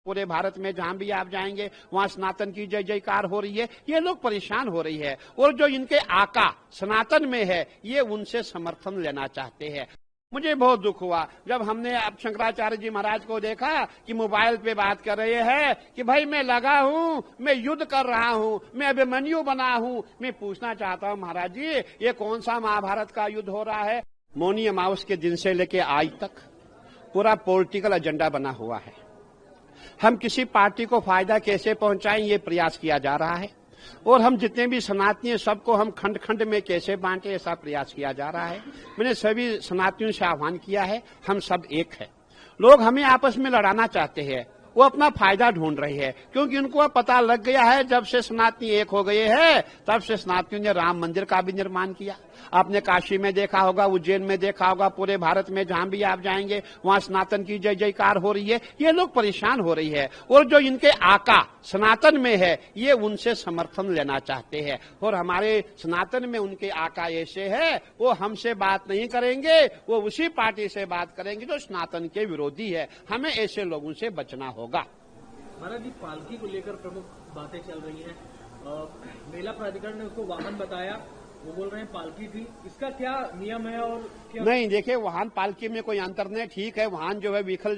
पूरे भारत में जहां भी आप जाएंगे वहां सनातन की जय जयकार हो रही है। ये लोग परेशान हो रही है और जो इनके आका सनातन में है ये उनसे समर्थन लेना चाहते हैं। मुझे बहुत दुख हुआ जब हमने अब शंकराचार्य जी महाराज को देखा कि मोबाइल पे बात कर रहे हैं कि भाई मैं लगा हूं, मैं युद्ध कर रहा हूं, मैं अभिमन्यु बना हूं। मैं पूछना चाहता हूं महाराज जी ये कौन सा महाभारत का युद्ध हो रहा है? मौनी अमावस के दिन से लेके आज तक पूरा पॉलिटिकल एजेंडा बना हुआ है। हम किसी पार्टी को फायदा कैसे पहुंचाएं ये प्रयास किया जा रहा है और हम जितने भी सनातनी हैं सबको हम खंड खंड में कैसे बांटे ऐसा प्रयास किया जा रहा है। मैंने सभी सनातनियों से आह्वान किया है हम सब एक है। लोग हमें आपस में लड़ाना चाहते हैं, वो अपना फायदा ढूंढ रही है क्योंकि उनको अब पता लग गया है जब से सनातनी एक हो गए हैं तब से सनातनियों ने राम मंदिर का भी निर्माण किया। आपने काशी में देखा होगा, उज्जैन में देखा होगा, पूरे भारत में जहां भी आप जाएंगे वहां सनातन की जय जयकार हो रही है। ये लोग परेशान हो रही है और जो इनके आका सनातन में है ये उनसे समर्थन लेना चाहते हैं और हमारे सनातन में उनके आका ऐसे है वो हमसे बात नहीं करेंगे, वो उसी पार्टी से बात करेंगे जो सनातन के विरोधी है। हमें ऐसे लोगों से बचना होगा। महाराज जी पालकी को लेकर प्रमुख बातें चल रही हैं। मेला प्राधिकरण ने उसको वाहन बताया, वो बोल रहे हैं पालकी थी। इसका क्या नियम है और क्या? नहीं देखिए वाहन पालकी में कोई अंतर नहीं। ठीक है वाहन जो है व्हीकल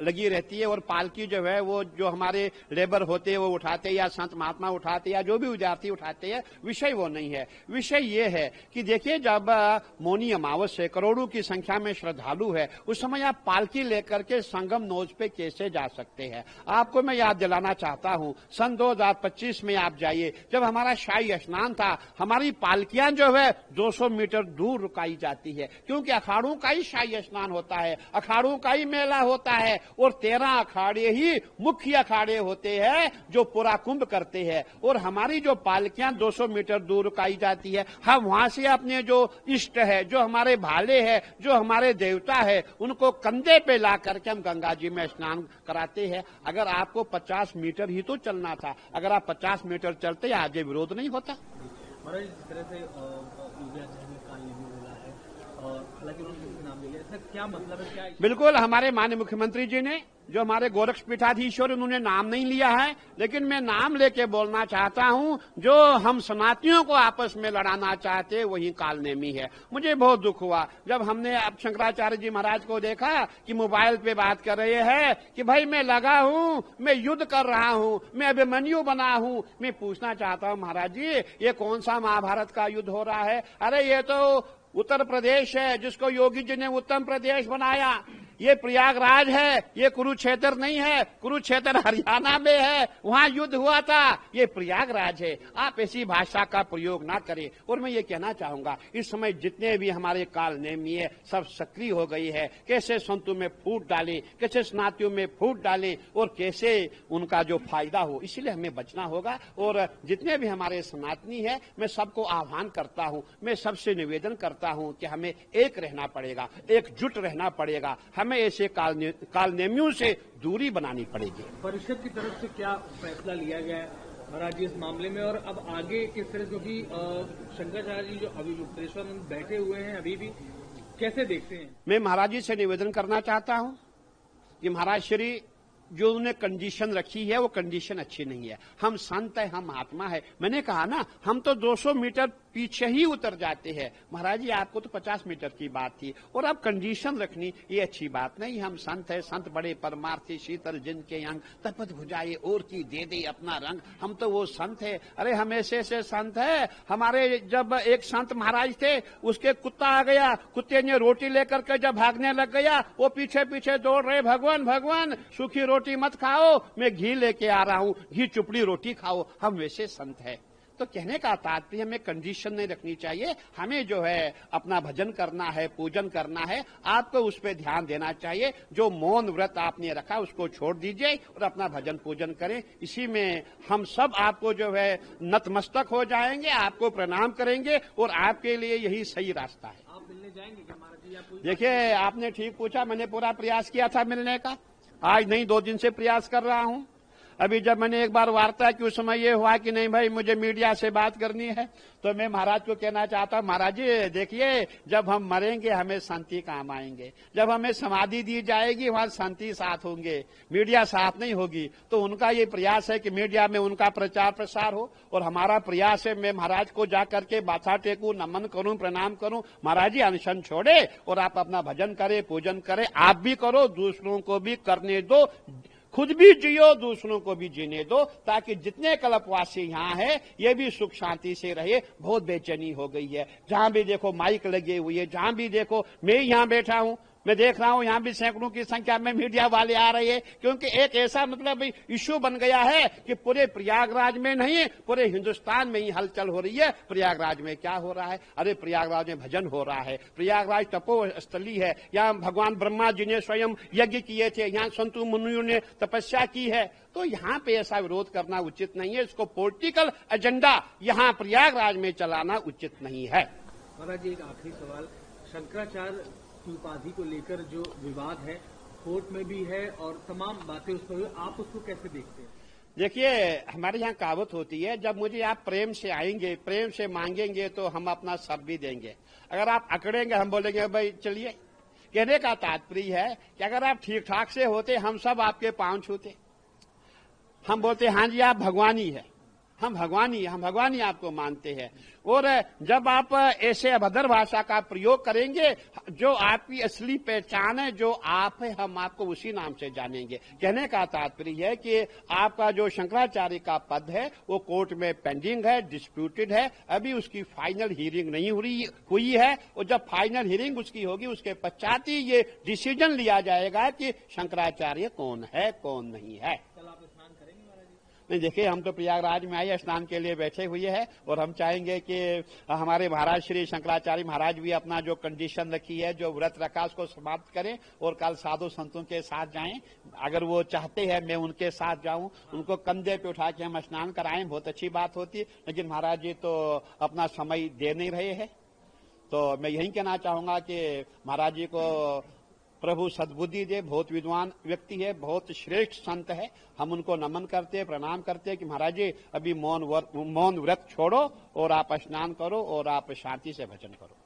लगी रहती है और पालकी जो है वो जो हमारे लेबर होते हैं वो उठाते हैं या संत महात्मा उठाते हैं या जो भी विद्यार्थी उठाते हैं। विषय वो नहीं है। विषय ये है कि देखिए जब मौनी अमावस है, करोड़ों की संख्या में श्रद्धालु है, उस समय आप पालकी लेकर के संगम नोज पे कैसे जा सकते हैं? आपको मैं याद दिलाना चाहता हूँ सन 2025 में आप जाइए जब हमारा शाही स्नान था, हमारी पालकियां जो है 200 मीटर दूर रुकाई जाती है क्योंकि अखाड़ों का ही शाही स्नान होता है, अखाड़ों का ही मेला होता है और 13 अखाड़े ही मुख्य अखाड़े होते हैं जो पूरा कुंभ करते हैं और हमारी जो पालकियां 200 मीटर दूर रुकाई जाती है। हम वहां से अपने जो इष्ट है, जो हमारे भाले है, जो हमारे देवता है, उनको कंधे पे ला करके हम गंगा जी में स्नान कराते हैं। अगर आपको 50 मीटर ही तो चलना था, अगर आप 50 मीटर चलते आज ये विरोध नहीं होता। महाराज जिस तरह से यूरिया ने काल नहीं बोला है और हालांकि उन्होंने नाम लिया, इसका क्या मतलब है? क्या बिल्कुल हमारे माननीय मुख्यमंत्री जी ने जो हमारे गोरक्षपीठाधीश्वर उन्होंने नाम नहीं लिया है, लेकिन मैं नाम लेके बोलना चाहता हूं जो हम सनातनियों को आपस में लड़ाना चाहते वही कालनेमी है। मुझे बहुत दुख हुआ जब हमने अब शंकराचार्य जी महाराज को देखा कि मोबाइल पे बात कर रहे हैं कि भाई मैं लगा हूं, मैं युद्ध कर रहा हूं, मैं अभिमन्यु बना हूं। मैं पूछना चाहता हूं महाराज जी ये कौन सा महाभारत का युद्ध हो रहा है? अरे ये तो उत्तर प्रदेश है जिसको योगी जी ने उत्तम प्रदेश बनाया। ये प्रयागराज है, ये कुरुक्षेत्र नहीं है। कुरुक्षेत्र हरियाणा में है, वहां युद्ध हुआ था। ये प्रयागराज है। आप ऐसी भाषा का प्रयोग ना करें। और मैं ये कहना चाहूंगा इस समय जितने भी हमारे काल नेमी है सब सक्रिय हो गई है। कैसे संतों में फूट डाले, कैसे स्नातियों में फूट डाले और कैसे उनका जो फायदा हो, इसलिए हमें बचना होगा। और जितने भी हमारे सनातनी है मैं सबको आह्वान करता हूं, मैं सबसे निवेदन करता हूं कि हमें एक रहना पड़ेगा, एकजुट रहना पड़ेगा। हमें ऐसे कालनेमियों से दूरी बनानी पड़ेगी। परिषद की तरफ से क्या फैसला लिया गया है महाराज जी इस मामले में और अब आगे किस तरह? क्योंकि शंकराचार्य जी जो अभी युक्तेश्वर में बैठे हुए हैं अभी भी, कैसे देखते हैं? मैं महाराज जी से निवेदन करना चाहता हूं कि महाराज श्री जो उन्होंने कंडीशन रखी है वो कंडीशन अच्छी नहीं है। हम संत है, हम महात्मा है। मैंने कहा ना हम तो 200 मीटर पीछे ही उतर जाते हैं। महाराज जी आपको तो 50 मीटर की बात थी और अब कंडीशन रखनी ये अच्छी बात नहीं। हम संत है, संत बड़े परमार्थी शीतल जिनके अंग तपत भुजाए और की दे दे अपना रंग। हम तो वो संत है। अरे हम ऐसे संत है। हमारे जब एक संत महाराज थे उसके कुत्ता आ गया, कुत्ते ने रोटी लेकर के जब भागने लग गया वो पीछे पीछे दौड़ रहे, भगवान भगवान सूखी रोटी मत खाओ, मैं घी लेके आ रहा हूं, घी चुपड़ी रोटी खाओ। हम वैसे संत है। तो कहने का तात्पर्य हमें कंडीशन नहीं रखनी चाहिए। हमें जो है अपना भजन करना है, पूजन करना है। आपको उस पर ध्यान देना चाहिए। जो मौन व्रत आपने रखा उसको छोड़ दीजिए और अपना भजन पूजन करें। इसी में हम सब आपको जो है नतमस्तक हो जाएंगे, आपको प्रणाम करेंगे और आपके लिए यही सही रास्ता है। आप मिलने जाएंगे क्या महाराज जी? देखिए आपने ठीक पूछा, मैंने पूरा प्रयास किया था मिलने का। आज नहीं 2 दिन से प्रयास कर रहा हूं। अभी जब मैंने एक बार वार्ता की उस समय ये हुआ कि नहीं भाई मुझे मीडिया से बात करनी है, तो मैं महाराज को कहना चाहता हूं, महाराज जी देखिए, जब हम मरेंगे हमें शांति काम आएंगे, जब हमें समाधि दी जाएगी वहां शांति साथ होंगे, मीडिया साथ नहीं होगी। तो उनका ये प्रयास है कि मीडिया में उनका प्रचार प्रसार हो, और हमारा प्रयास है मैं महाराज को जाकर के माथा टेकूं, नमन करूं, प्रणाम करूं, महाराज जी अनशन छोड़े और आप अपना भजन करें, पूजन करें, आप भी करो, दूसरों को भी करने दो, खुद भी जियो, दूसरों को भी जीने दो, ताकि जितने कल्पवासी यहाँ है ये भी सुख शांति से रहे। बहुत बेचैनी हो गई है, जहां भी देखो माइक लगे हुए है, जहां भी देखो, मैं यहाँ बैठा हूं, मैं देख रहा हूं यहां भी सैकड़ों की संख्या में मीडिया वाले आ रहे हैं, क्योंकि एक ऐसा मतलब इश्यू बन गया है कि पूरे प्रयागराज में नहीं, पूरे हिंदुस्तान में ही हलचल हो रही है। प्रयागराज में क्या हो रहा है? अरे प्रयागराज में भजन हो रहा है, प्रयागराज तपोस्थली है, यहाँ भगवान ब्रह्मा जी ने स्वयं यज्ञ किए थे, यहाँ संतु मुनियों ने तपस्या की है। तो यहाँ पे ऐसा विरोध करना उचित नहीं है, इसको पॉलिटिकल एजेंडा यहाँ प्रयागराज में चलाना उचित नहीं है। महाराज जी एक आखिरी सवाल, शंकराचार्य की उपाधि को लेकर जो विवाद है कोर्ट में भी है और तमाम बातें उस पर, आप उसको कैसे देखते हैं? देखिए, हमारे यहाँ कहावत होती है, जब मुझे आप प्रेम से आएंगे, प्रेम से मांगेंगे तो हम अपना सब भी देंगे, अगर आप अकड़ेंगे हम बोलेंगे भाई चलिए। कहने का तात्पर्य है कि अगर आप ठीक ठाक से होते हम सब आपके पांव छूते, हम बोलते हाँ जी आप भगवान ही है, हम भगवान ही आपको मानते हैं। और जब आप ऐसे अभद्र भाषा का प्रयोग करेंगे, जो आपकी असली पहचान है, जो आप है, हम आपको उसी नाम से जानेंगे। कहने का तात्पर्य है कि आपका जो शंकराचार्य का पद है वो कोर्ट में पेंडिंग है, डिस्प्यूटेड है, अभी उसकी फाइनल हियरिंग नहीं हुई है, और जब फाइनल हियरिंग उसकी होगी उसके पश्चात ही ये डिसीजन लिया जाएगा कि शंकराचार्य कौन है कौन नहीं है। नहीं, देखिए हम तो प्रयागराज में आए स्नान के लिए बैठे हुए हैं, और हम चाहेंगे कि हमारे महाराज श्री शंकराचार्य महाराज भी अपना जो कंडीशन रखी है, जो व्रत रखा उसको समाप्त करें और कल साधु संतों के साथ जाएं। अगर वो चाहते हैं मैं उनके साथ जाऊं, उनको कंधे पे उठा के हम स्नान कराएं, बहुत अच्छी बात होती है। लेकिन महाराज जी तो अपना समय दे नहीं रहे हैं, तो मैं यही कहना चाहूंगा कि महाराज जी को प्रभु सद्बुद्धि दे, बहुत विद्वान व्यक्ति है, बहुत श्रेष्ठ संत है, हम उनको नमन करते, प्रणाम करते कि महाराज जी अभी मौन व्रत छोड़ो और आप स्नान करो और आप शांति से भजन करो।